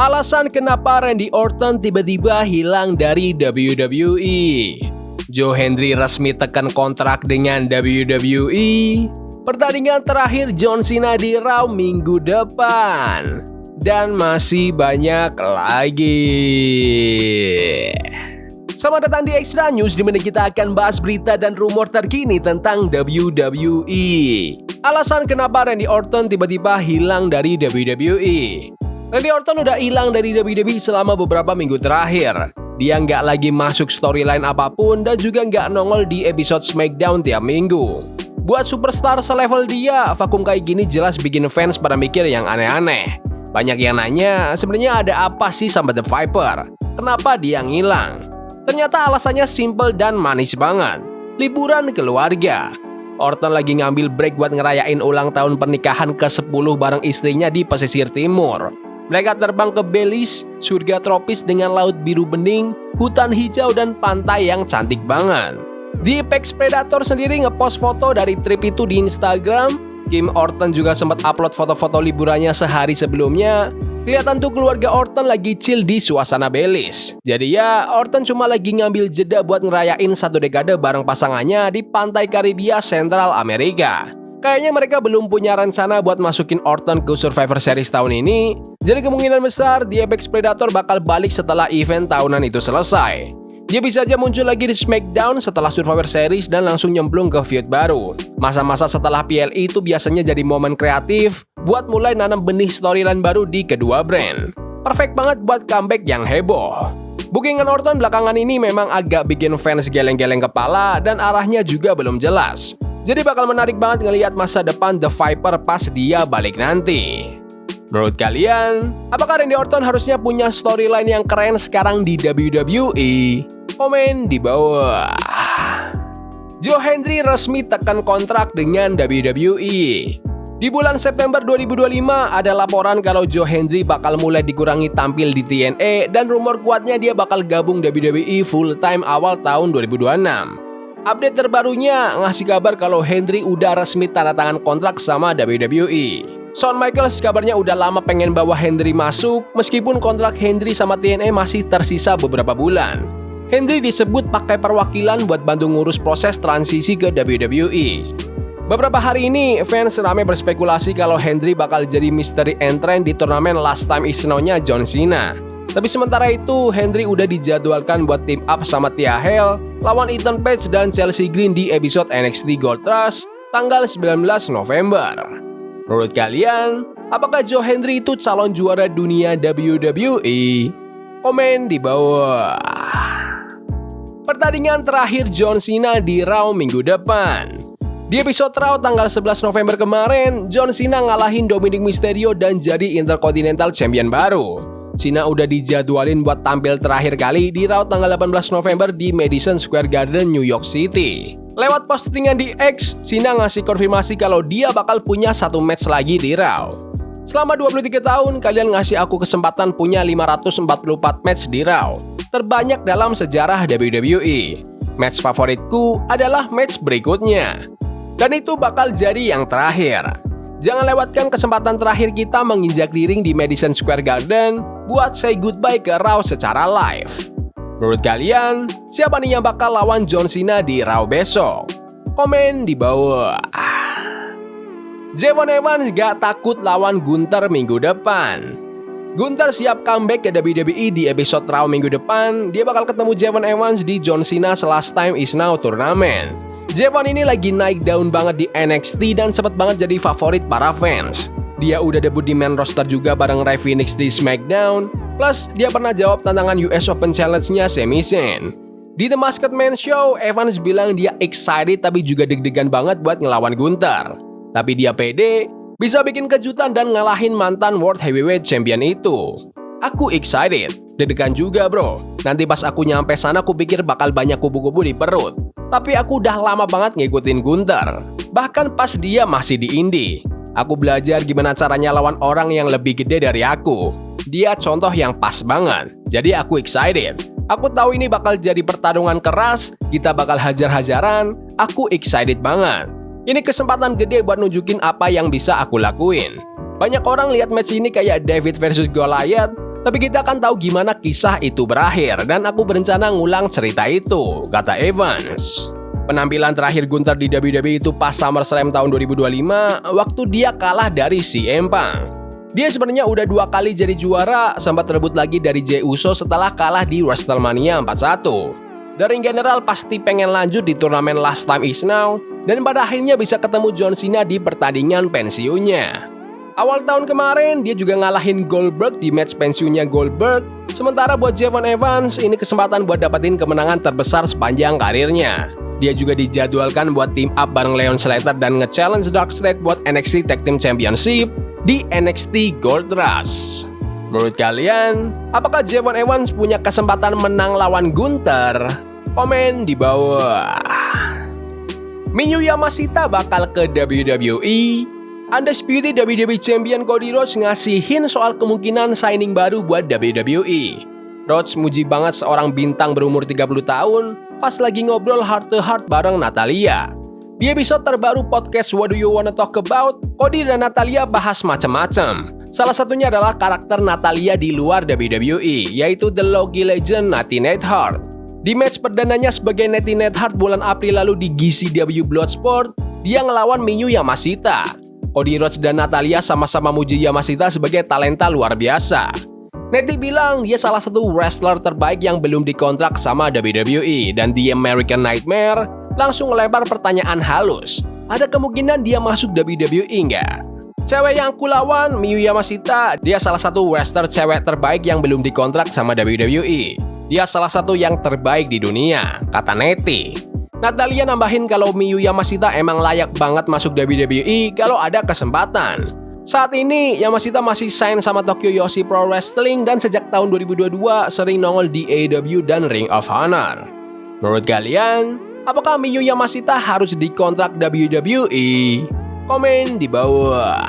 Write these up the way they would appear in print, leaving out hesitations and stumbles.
Alasan kenapa Randy Orton tiba-tiba hilang dari WWE. Joe Hendry resmi tekan kontrak dengan WWE. Pertandingan terakhir John Cena di Raw minggu depan. Dan masih banyak lagi. Selamat datang di Extra News, di mana kita akan bahas berita dan rumor terkini tentang WWE. Alasan kenapa Randy Orton tiba-tiba hilang dari WWE. Randy Orton udah hilang dari WWE selama beberapa minggu terakhir. Dia nggak lagi masuk storyline apapun dan juga nggak nongol di episode SmackDown tiap minggu. Buat superstar selevel dia, vakum kayak gini jelas bikin fans pada mikir yang aneh-aneh. Banyak yang nanya, sebenarnya ada apa sih sama The Viper? Kenapa dia ngilang? Ternyata alasannya simple dan manis banget. Liburan keluarga. Orton lagi ngambil break buat ngerayain ulang tahun pernikahan ke-10 bareng istrinya di pesisir timur. Mereka terbang ke Belize, surga tropis dengan laut biru bening, hutan hijau dan pantai yang cantik banget. The Apex Predator sendiri ngepost foto dari trip itu di Instagram. Kim Orton juga sempat upload foto-foto liburannya sehari sebelumnya. Kelihatan tuh keluarga Orton lagi chill di suasana Belize. Jadi ya, Orton cuma lagi ngambil jeda buat ngerayain 1 dekade bareng pasangannya di pantai Karibia Sentral Amerika. Kayaknya mereka belum punya rencana buat masukin Orton ke Survivor Series tahun ini. Jadi kemungkinan besar The Apex Predator bakal balik setelah event tahunan itu selesai. Dia bisa aja muncul lagi di SmackDown setelah Survivor Series dan langsung nyemplung ke feud baru. Masa-masa setelah PLE itu biasanya jadi momen kreatif buat mulai nanam benih storyline baru di kedua brand. Perfect banget buat comeback yang heboh. Bookingan Orton belakangan ini memang agak bikin fans geleng-geleng kepala dan arahnya juga belum jelas. Jadi bakal menarik banget ngelihat masa depan The Viper pas dia balik nanti. Menurut kalian, apakah Randy Orton harusnya punya storyline yang keren sekarang di WWE? Komen di bawah. Joe Hendry resmi tekan kontrak dengan WWE. Di bulan September 2025 ada laporan kalau Joe Hendry bakal mulai dikurangi tampil di TNA dan rumor kuatnya dia bakal gabung WWE full time awal tahun 2026. Update terbarunya ngasih kabar kalau Hendry udah resmi tanda tangan kontrak sama WWE. Shawn Michaels kabarnya udah lama pengen bawa Hendry masuk, meskipun kontrak Hendry sama TNA masih tersisa beberapa bulan. Hendry disebut pakai perwakilan buat bantu ngurus proses transisi ke WWE. Beberapa hari ini, fans ramai berspekulasi kalau Hendry bakal jadi mystery entrant di turnamen Last Time Is Now-nya John Cena. Tapi sementara itu, Hendry udah dijadwalkan buat team up sama Thea Hale lawan Ethan Page dan Chelsea Green di episode NXT Gold Rush tanggal 19 November. Menurut kalian, apakah Joe Hendry itu calon juara dunia WWE? Komen di bawah. Pertandingan terakhir John Cena di Raw minggu depan. Di episode Raw tanggal 11 November kemarin, John Cena ngalahin Dominic Mysterio dan jadi Intercontinental Champion baru. Cena udah dijadwalin buat tampil terakhir kali di Raw tanggal 18 November di Madison Square Garden, New York City. Lewat postingan di X, Cena ngasih konfirmasi kalau dia bakal punya 1 match lagi di Raw. Selama 23 tahun, kalian ngasih aku kesempatan punya 544 match di Raw. Terbanyak dalam sejarah WWE. Match favoritku adalah match berikutnya. Dan itu bakal jadi yang terakhir. Jangan lewatkan kesempatan terakhir kita menginjak diri di Madison Square Garden buat say goodbye ke Raw secara live. Menurut kalian, siapa nih yang bakal lawan John Cena di Raw besok? Komen di bawah. Javon Evans gak takut lawan Gunther minggu depan. Gunther siap comeback ke WWE di episode Raw minggu depan. Dia bakal ketemu Javon Evans di John Cena's Last Time Is Now turnamen. Javon ini lagi naik daun banget di NXT dan cepet banget jadi favorit para fans. Dia udah debut di main roster juga bareng Rey Fenix di SmackDown. Plus, dia pernah jawab tantangan US Open Challenge-nya Sami Zayn. Di The Masked Man Show, Evans bilang dia excited tapi juga deg-degan banget buat ngelawan Gunther. Tapi dia pede, bisa bikin kejutan dan ngalahin mantan World Heavyweight Champion itu. Aku excited, deg-degan juga bro. Nanti pas aku nyampe sana aku pikir bakal banyak kubu-kubu di perut. Tapi aku udah lama banget ngikutin Gunther. Bahkan pas dia masih di indie. Aku belajar gimana caranya lawan orang yang lebih gede dari aku. Dia contoh yang pas banget. Jadi aku excited. Aku tahu ini bakal jadi pertarungan keras. Kita bakal hajar-hajaran. Aku excited banget. Ini kesempatan gede buat nunjukin apa yang bisa aku lakuin. Banyak orang lihat match ini kayak David versus Goliath. Tapi kita akan tahu gimana kisah itu berakhir dan aku berencana ngulang cerita itu, kata Evans. Penampilan terakhir Gunther di WWE itu pas SummerSlam tahun 2025 waktu dia kalah dari CM Punk. Dia sebenarnya udah 2 kali jadi juara, sempat rebut lagi dari Jey Uso setelah kalah di WrestleMania 41. Dari general pasti pengen lanjut di turnamen Last Time Is Now dan pada akhirnya bisa ketemu John Cena di pertandingan pensiunnya. Awal tahun kemarin, dia juga ngalahin Goldberg di match pensiunnya Goldberg. Sementara buat Javon Evans, ini kesempatan buat dapetin kemenangan terbesar sepanjang karirnya. Dia juga dijadwalkan buat team up bareng Leon Slater dan nge-challenge Darkseid buat NXT Tag Team Championship di NXT Gold Rush. Menurut kalian, apakah Javon Evans punya kesempatan menang lawan Gunther? Komen di bawah. Miyu Yamashita bakal ke WWE. Undisputed WWE Champion Cody Rhodes ngasih hint soal kemungkinan signing baru buat WWE. Rhodes muji banget seorang bintang berumur 30 tahun pas lagi ngobrol heart to heart bareng Natalya. Di episode terbaru podcast What Do You Wanna Talk About, Cody dan Natalya bahas macam-macam. Salah satunya adalah karakter Natalya di luar WWE, yaitu The Logie Legend Natty Neidhart. Di match perdananya sebagai Natty Neidhart bulan April lalu di GCW Bloodsport, dia ngelawan Miyu Yamashita. Cody Rhodes dan Natalya sama-sama muji Yamashita sebagai talenta luar biasa. Natty bilang dia salah satu wrestler terbaik yang belum dikontrak sama WWE dan The American Nightmare langsung melempar pertanyaan halus. Ada kemungkinan dia masuk WWE nggak? Cewek yang aku lawan, Miyu Yamashita, dia salah satu wrestler cewek terbaik yang belum dikontrak sama WWE. Dia salah satu yang terbaik di dunia, kata Natty. Natalya nambahin kalau Miyu Yamashita emang layak banget masuk WWE kalau ada kesempatan. Saat ini, Yamashita masih sign sama Tokyo Yoshi Pro Wrestling dan sejak tahun 2022 sering nongol di AEW dan Ring of Honor. Menurut kalian, apakah Miyu Yamashita harus dikontrak WWE? Komen di bawah.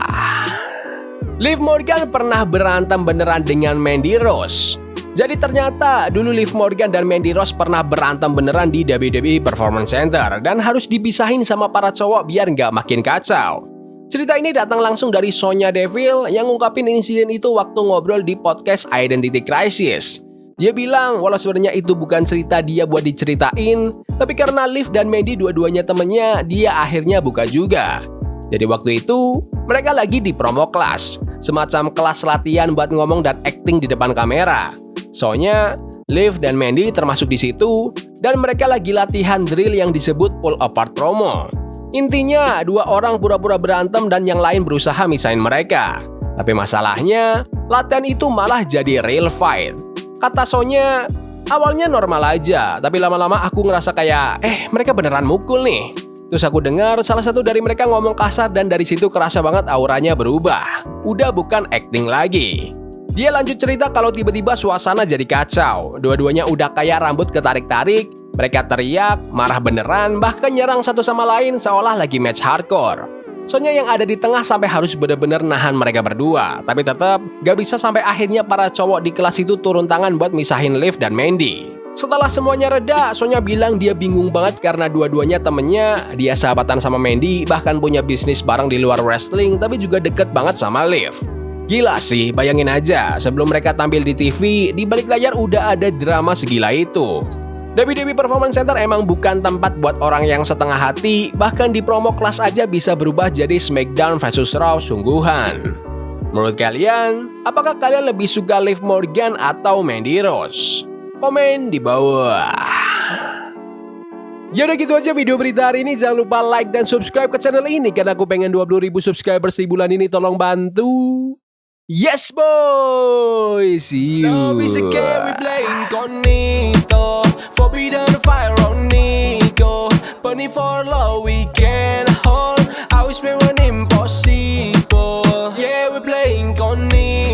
Liv Morgan pernah berantem beneran dengan Mandy Rose. Jadi ternyata dulu Liv Morgan dan Mandy Rose pernah berantem beneran di WWE Performance Center dan harus dipisahin sama para cowok biar nggak makin kacau. Cerita ini datang langsung dari Sonya Deville yang ngungkapin insiden itu waktu ngobrol di podcast Identity Crisis. Dia bilang walau sebenarnya itu bukan cerita dia buat diceritain, tapi karena Liv dan Mandy dua-duanya temennya, dia akhirnya buka juga. Jadi waktu itu mereka lagi di promo kelas, semacam kelas latihan buat ngomong dan acting di depan kamera. Soalnya, Liv dan Mandy termasuk di situ, dan mereka lagi latihan drill yang disebut pull apart promo. Intinya, 2 orang pura-pura berantem dan yang lain berusaha misahin mereka. Tapi masalahnya, latihan itu malah jadi real fight. Kata Sonya, awalnya normal aja, tapi lama-lama aku ngerasa kayak, mereka beneran mukul nih. Terus aku dengar salah satu dari mereka ngomong kasar dan dari situ kerasa banget auranya berubah. Udah bukan acting lagi. Dia lanjut cerita kalau tiba-tiba suasana jadi kacau. Dua-duanya udah kayak rambut ketarik-tarik. Mereka teriak, marah beneran, bahkan nyerang satu sama lain seolah lagi match hardcore. Sonya yang ada di tengah sampai harus bener-bener nahan mereka berdua. Tapi tetap gak bisa sampai akhirnya para cowok di kelas itu turun tangan buat misahin Liv dan Mandy. Setelah semuanya reda, Sonya bilang dia bingung banget karena dua-duanya temennya. Dia sahabatan sama Mandy, bahkan punya bisnis bareng di luar wrestling, tapi juga deket banget sama Liv. Gila sih, bayangin aja, sebelum mereka tampil di TV, di balik layar udah ada drama segila itu. WWE Performance Center emang bukan tempat buat orang yang setengah hati, bahkan di promo kelas aja bisa berubah jadi SmackDown vs Raw sungguhan. Menurut kalian, apakah kalian lebih suka Liv Morgan atau Mandy Rose? Komen di bawah. Ya udah gitu aja video berita hari ini. Jangan lupa like dan subscribe ke channel ini karena aku pengen 20.000 subscribers di bulan ini. Tolong bantu. Yes boy, see you. Love is a game we play incognito. Forbidden fire on Nico. Burning for love we can hold. I wish we were impossible. Yeah, we play incognito.